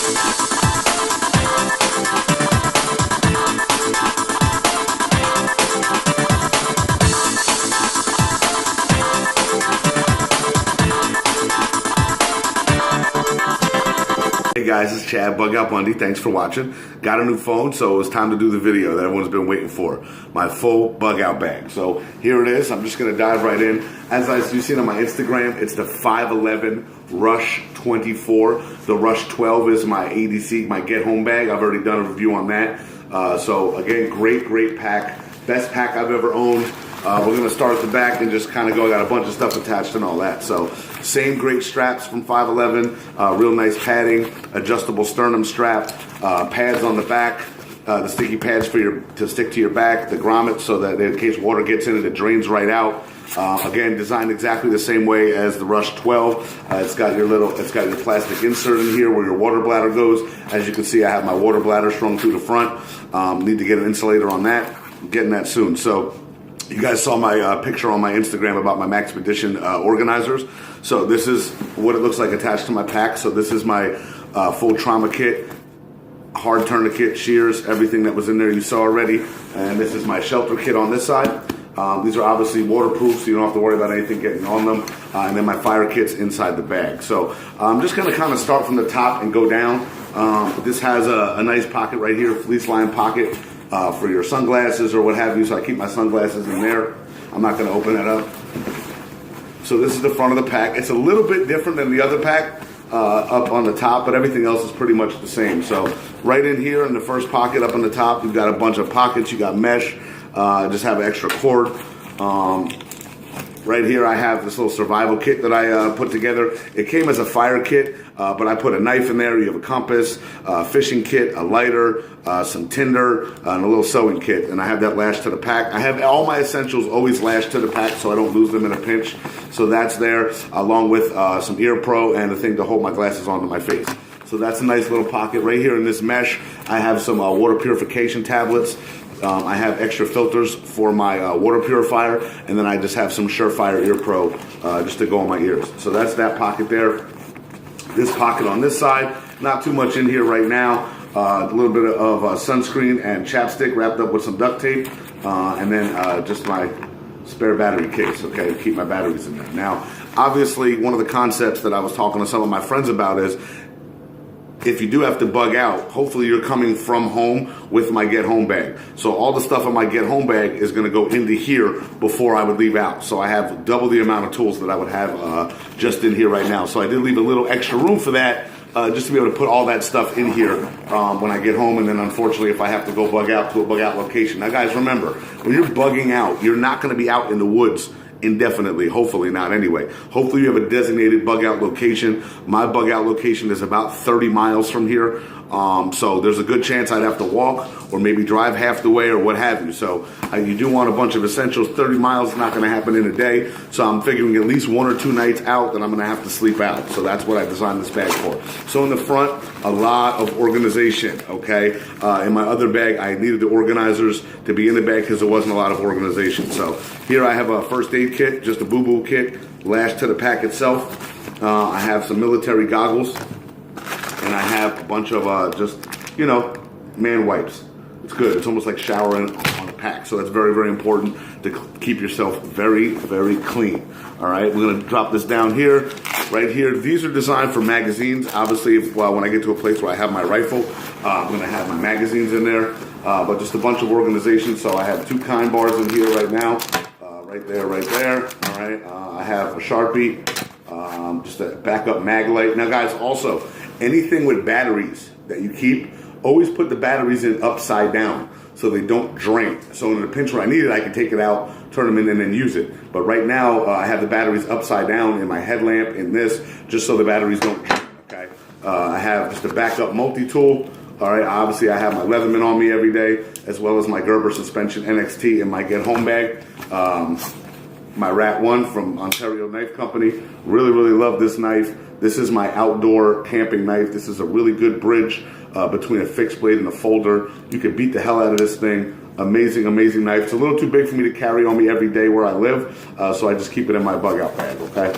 Hey guys, it's Chad, Bugout Bundy. Thanks for watching. Got a new phone, so it was time to do the video that everyone's been waiting for. My full Bugout bag. So here it is. I'm just going to dive right in. As you've seen on my Instagram, it's the 511 Rush 24. The Rush 12 is my ADC, my get home bag. I've already done a review on that. So again, great pack. Best pack I've ever owned. We're going to start at the back and just kind of go. I got a bunch of stuff attached and all that. So same great straps from 511, real nice padding, adjustable sternum strap, pads on the back, the sticky pads for to stick to your back, the grommets so that in case water gets in it drains right out. Again, designed exactly the same way as the Rush 12. It's got your plastic insert in here where your water bladder goes. As you can see, I have my water bladder strung through the front. Need to get an insulator on that. I'm getting that soon. So you guys saw my picture on my Instagram about my Maxpedition organizers. So this is what it looks like attached to my pack. So this is my full trauma kit, hard tourniquet, shears, everything that was in there you saw already. And this is my shelter kit on this side. These are obviously waterproof, so you don't have to worry about anything getting on them. And then my fire kit's inside the bag. So I'm just going to kind of start from the top and go down. This has a nice pocket right here, fleece lined pocket. For your sunglasses or what have you, so I keep my sunglasses in there. I'm not going to open that up. So this is the front of the pack. It's a little bit different than the other pack up on the top, but everything else is pretty much the same. So right in here in the first pocket up on the top, you've got a bunch of pockets. You got mesh, just have an extra cord. Right here I have this little survival kit that I put together. It came as a fire kit, but I put a knife in there. You have a compass, a fishing kit, a lighter, some tinder, and a little sewing kit. And I have that lashed to the pack. I have all my essentials always lashed to the pack so I don't lose them in a pinch. So that's there, along with some ear pro and a thing to hold my glasses onto my face. So that's a nice little pocket. Right here in this mesh, I have some water purification tablets. I have extra filters for my water purifier, and then I just have some Surefire Ear Pro just to go on my ears. So that's that pocket there. This pocket on this side, not too much in here right now. A little bit of sunscreen and chapstick wrapped up with some duct tape, and then just my spare battery case, okay, to keep my batteries in there. Now, obviously, one of the concepts that I was talking to some of my friends about is, if you do have to bug out, hopefully you're coming from home with my get home bag. So all the stuff in my get home bag is going to go into here before I would leave out. So I have double the amount of tools that I would have just in here right now. So I did leave a little extra room for that, just to be able to put all that stuff in here when I get home. And then unfortunately, if I have to go bug out to a bug out location. Now guys, remember, when you're bugging out, you're not going to be out in the woods indefinitely, hopefully not anyway. Hopefully you have a designated bug out location. My bug out location is about 30 miles from here. So there's a good chance I'd have to walk or maybe drive half the way or what have you. So you do want a bunch of essentials. 30 miles is not going to happen in a day. So I'm figuring at least 1 or 2 nights out that I'm going to have to sleep out. So that's what I designed this bag for. So in the front, a lot of organization, okay? In my other bag, I needed the organizers to be in the bag because there wasn't a lot of organization. So here I have a first aid kit, just a boo-boo kit lashed to the pack itself. I have some military goggles. And I have a bunch of just, you know, man wipes. It's good. It's almost like showering on a pack. So that's very important to keep yourself very clean. All right, we're going to drop this down here, right here. These are designed for magazines. Obviously, when I get to a place where I have my rifle, I'm going to have my magazines in there. But just a bunch of organization. So I have 2 kind bars in here right now. Right there. All right. I have a Sharpie, just a backup mag light. Now, guys, also, anything with batteries that you keep, always put the batteries in upside down so they don't drain. So in the pinch when I need it, I can take it out, turn them in, and then use it. But right now, I have the batteries upside down in my headlamp, in this, just so the batteries don't drain, okay? I have just a backup multi-tool. All right, obviously I have my Leatherman on me every day, as well as my Gerber Suspension NXT in my get home bag. My Rat 1 from Ontario Knife Company. Really love this knife. This is my outdoor camping knife. This is a really good bridge between a fixed blade and a folder. You can beat the hell out of this thing. Amazing knife. It's a little too big for me to carry on me every day where I live, so I just keep it in my bug out bag, okay?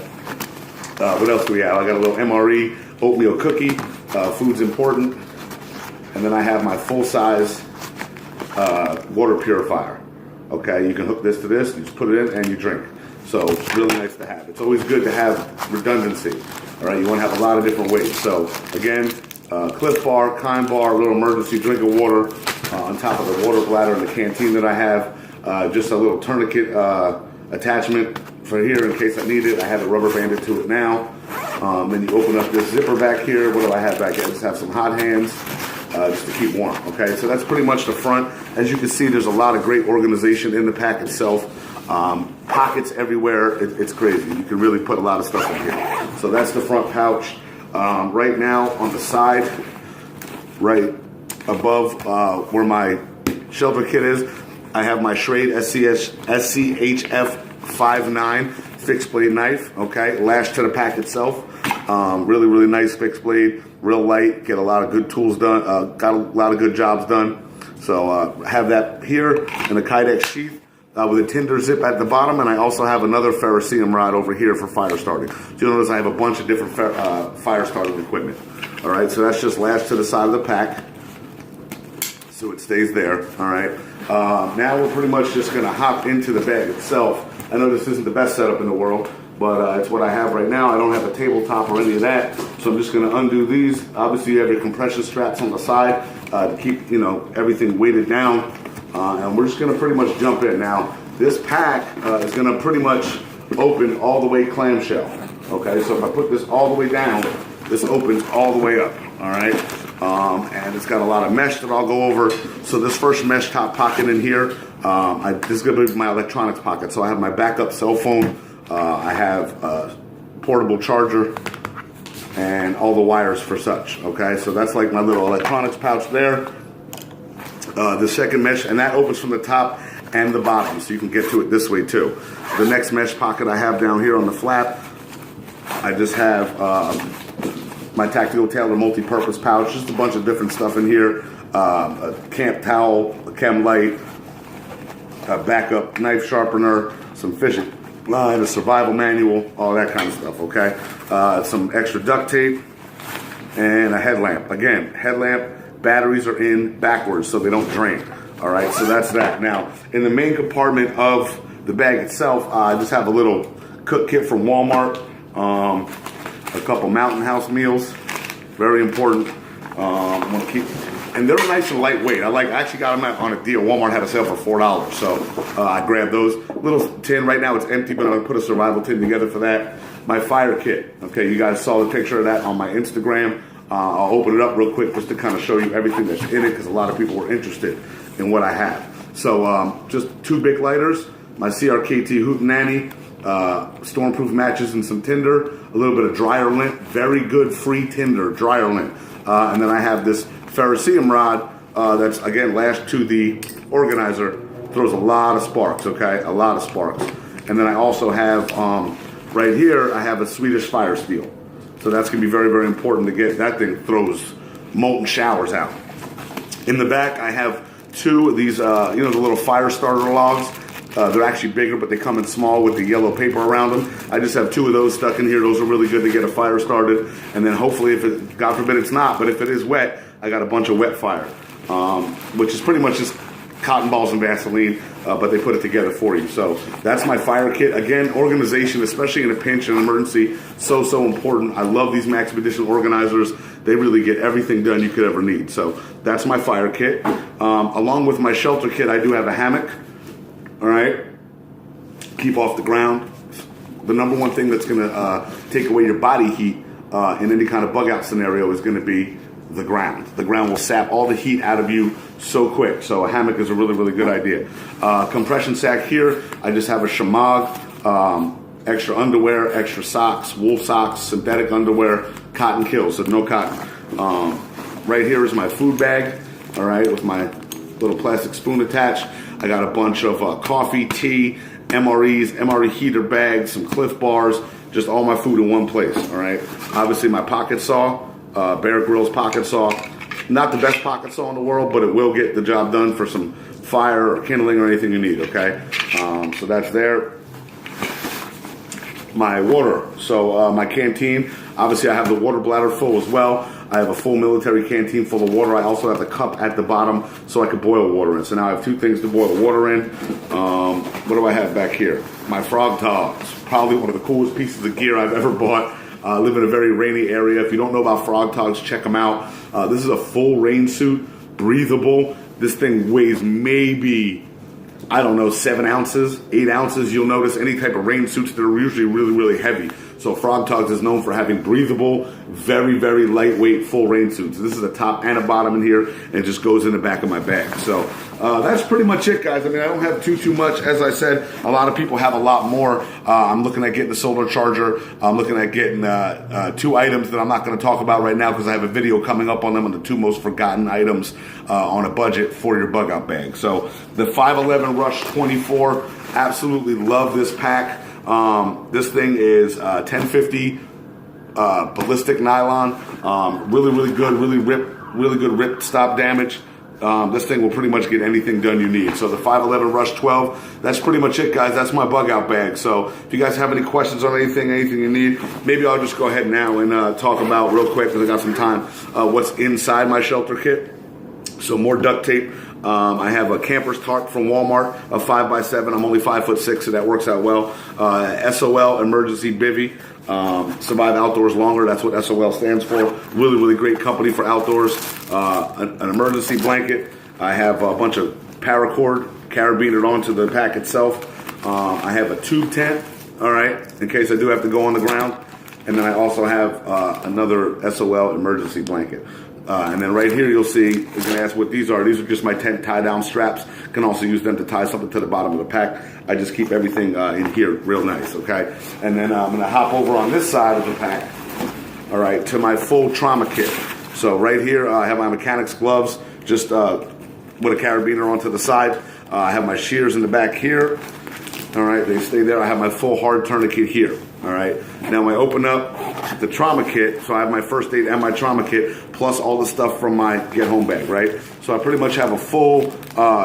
What else do we have? I got a little MRE oatmeal cookie. Food's important. And then I have my full-size water purifier. Okay, you can hook this to this, you just put it in and you drink. So it's really nice to have. It's always good to have redundancy. All right, you want to have a lot of different weights. So again, Cliff Bar, Kind Bar, a little emergency drink of water on top of the water bladder in the canteen that I have. Just a little tourniquet attachment for here in case I need it. I have it rubber banded to it now. Then you open up this zipper back here. What do I have back here? I just have some hot hands. Just to keep warm, okay? So that's pretty much the front. As you can see, there's a lot of great organization in the pack itself. Pockets everywhere. It's crazy. You can really put a lot of stuff in here. So that's the front pouch. Right now, on the side, right above where my shelter kit is, I have my Schrade SCHF 5.9 fixed blade knife, okay? Lashed to the pack itself. Really, really nice fixed blade. Real light, get a lot of good tools done, got a lot of good jobs done. So have that here in a Kydex sheath with a tinder zip at the bottom, and I also have another ferrocerium rod over here for fire starting. So you'll notice I have a bunch of different fire starting equipment. All right, so that's just lashed to the side of the pack, so it stays there. All right, now we're pretty much just gonna hop into the bag itself. I know this isn't the best setup in the world, but it's what I have right now. I don't have a tabletop or any of that, so I'm just going to undo these. Obviously, you have your compression straps on the side to keep everything weighted down, and we're just going to pretty much jump in. Now, this pack is going to pretty much open all the way clamshell. Okay, so if I put this all the way down, this opens all the way up. All right, and it's got a lot of mesh that I'll go over. So this first mesh top pocket in here, this is going to be my electronics pocket. So I have my backup cell phone. I have a portable charger and all the wires for such, okay? So that's like my little electronics pouch there. The second mesh, and that opens from the top and the bottom, so you can get to it this way too. The next mesh pocket I have down here on the flap, I just have my Tactical Tailor multi-purpose pouch, just a bunch of different stuff in here. A camp towel, a chem light, a backup knife sharpener, some fishing line, a survival manual, all that kind of stuff, okay? Some extra duct tape, and a headlamp. Again, headlamp, batteries are in backwards so they don't drain, all right? So that's that. Now, in the main compartment of the bag itself, I just have a little cook kit from Walmart, a couple Mountain House meals, very important. I'm gonna keep, and they're nice and lightweight. I actually got them on a deal. Walmart had a sale for $4, so I grabbed those. Little tin, right now it's empty, but I'm gonna put a survival tin together for that. My fire kit, okay, you guys saw the picture of that on my Instagram. I'll open it up real quick just to kind of show you everything that's in it, because a lot of people were interested in what I have. So just 2 Bic lighters, my CRKT Hootenanny, stormproof matches and some tinder, a little bit of dryer lint, very good free tinder, dryer lint. And then I have this ferrocerium rod that's, again, lashed to the organizer, throws a lot of sparks, okay, a lot of sparks. And then I also have, right here, I have a Swedish fire steel. So that's going to be very, very important to get. That thing throws molten showers out. In the back, I have 2 of these, the little fire starter logs. They're actually bigger, but they come in small with the yellow paper around them. I just have 2 of those stuck in here. Those are really good to get a fire started. And then hopefully, if it, God forbid it's not, but if it is wet, I got a bunch of wet fire, which is pretty much just cotton balls and Vaseline, but they put it together for you. So that's my fire kit. Again, organization, especially in a pinch and emergency, so important. I love these Maxpedition organizers. They really get everything done you could ever need. So that's my fire kit. Along with my shelter kit, I do have a hammock. All right, keep off the ground. The number one thing that's going to take away your body heat in any kind of bug out scenario is going to be the ground. The ground will sap all the heat out of you so quick. So a hammock is a really, really good idea. Compression sack here, I just have a shamag, extra underwear, extra socks, wool socks, synthetic underwear, cotton kills, so no cotton. Right here is my food bag, all right, with my little plastic spoon attached. I got a bunch of coffee, tea, MREs, MRE heater bags, some Cliff Bars, just all my food in one place, all right? Obviously my pocket saw, Bear Grylls pocket saw. Not the best pocket saw in the world, but it will get the job done for some fire or kindling or anything you need, okay? So that's there. My water, so my canteen, obviously I have the water bladder full as well. I have a full military canteen full of water. I also have the cup at the bottom so I could boil water in. So now I have 2 things to boil water in. What do I have back here? My frog togs. Probably one of the coolest pieces of gear I've ever bought. I live in a very rainy area. If you don't know about frog togs, check them out. This is a full rain suit, breathable. This thing weighs maybe, I don't know, 7 ounces, 8 ounces. You'll notice any type of rain suits that are usually really, really heavy. So Frog Togs is known for having breathable, very, very lightweight full rain suits. This is a top and a bottom in here, and it just goes in the back of my bag. So that's pretty much it, guys. I mean, I don't have too much. As I said, a lot of people have a lot more. I'm looking at getting a solar charger. I'm looking at getting 2 items that I'm not going to talk about right now because I have a video coming up on them on the 2 most forgotten items on a budget for your bug out bag. So the 511 Rush 24, absolutely love this pack. This thing is 1050 ballistic nylon, really good, really good rip stop damage. This thing will pretty much get anything done you need. So the 511 Rush 12, that's pretty much it, guys. That's my bug out bag. So if you guys have any questions on anything you need, maybe I'll just go ahead now and talk about real quick because I got some time what's inside my shelter kit. So more duct tape. I have a camper's tarp from Walmart, a 5x7. I'm only 5'6", so that works out well. SOL emergency bivy. Survive outdoors longer. That's what SOL stands for. Really great company for outdoors. An emergency blanket. I have a bunch of paracord carabined onto the pack itself. I have a tube tent. All right, in case I do have to go on the ground. And then I also have another SOL emergency blanket. And then right here you'll see, you're going to ask what these are. These are just my tent tie-down straps. You can also use them to tie something to the bottom of the pack. I just keep everything in here real nice, okay? And then I'm going to hop over on this side of the pack, all right, to my full trauma kit. So right here I have my mechanics gloves, just with a carabiner onto the side. I have my shears in the back here. All right, they stay there. I have my full hard tourniquet here. All right. Now I open up the trauma kit, so I have my first aid and my trauma kit, plus all the stuff from my get home bag, right? So I pretty much have a full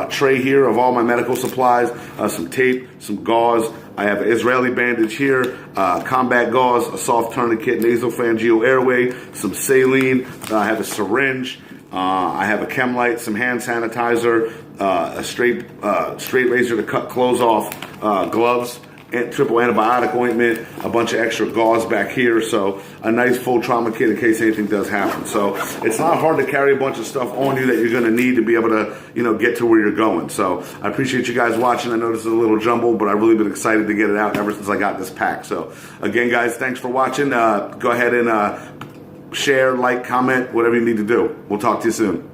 tray here of all my medical supplies, some tape, some gauze. I have an Israeli bandage here, combat gauze, a soft tourniquet, nasopharyngeal airway, some saline. I have a syringe. I have a chem light, some hand sanitizer, a straight razor to cut clothes off, gloves, and triple antibiotic ointment, a bunch of extra gauze back here, so a nice full trauma kit in case anything does happen. So it's not hard to carry a bunch of stuff on you that you're going to need to be able to, get to where you're going. So I appreciate you guys watching. I know this is a little jumbled, but I've really been excited to get it out ever since I got this pack. So again, guys, thanks for watching. Go ahead and share, like, comment, whatever you need to do. We'll talk to you soon.